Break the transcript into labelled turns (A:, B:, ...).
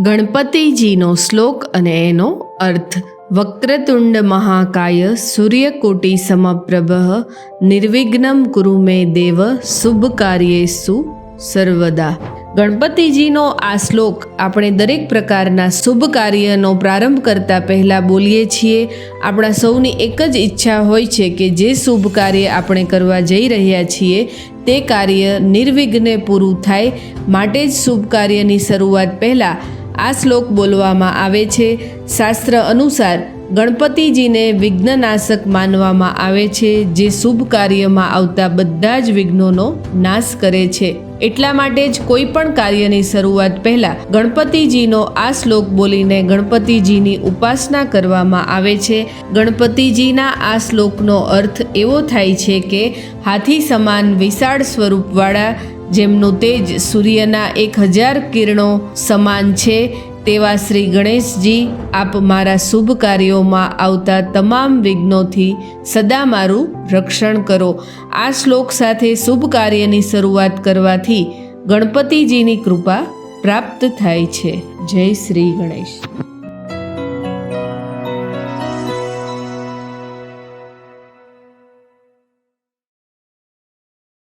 A: ગણપતિજીનો શ્લોક અને એનો અર્થ. વક્રતુંડ મહાકાય સૂર્યકોટી સમપ્રભ નિર્વિઘ્નમ કુરુ મે દેવ શુભ કાર્યેષુ સર્વદા. ગણપતિજીનો આ શ્લોક આપણે દરેક પ્રકારના શુભ કાર્યનો પ્રારંભ કરતા પહેલાં બોલીએ છીએ. આપણા સૌની એક જ ઈચ્છા હોય છે કે જે શુભ કાર્ય આપણે કરવા જઈ રહ્યા છીએ તે કાર્ય નિર્વિઘ્ને પૂરું થાય. માટે જ શુભ કાર્યની શરૂઆત પહેલાં આ શ્લોક બોલવામાં આવે છે. શાસ્ત્ર અનુસાર ગણપતિજીને વિઘ્નનાશક માનવામાં આવે છે, જે શુભ કાર્યમાં આવતા બધા જ વિઘ્નોનો નાશ કરે છે. એટલા માટે જ કોઈ પણ કાર્યની શરૂઆત પહેલાં ગણપતિજીનો આ શ્લોક બોલીને ગણપતિજીની ઉપાસના કરવામાં આવે છે. ગણપતિજીના આ શ્લોકનો અર્થ એવો થાય છે કે હાથી સમાન વિશાળ સ્વરૂપવાળા, જેમનું તેજ સૂર્યના 1000 કિરણો સમાન છે, તેવા શ્રી ગણેશજી, આપ મારા શુભ કાર્યોમાં આવતા તમામ વિઘ્નોથી સદા મારું રક્ષણ કરો. આ શ્લોક સાથે શુભ કાર્યની શરૂઆત કરવાથી ગણપતિજીની કૃપા પ્રાપ્ત થાય છે. જય શ્રી ગણેશ.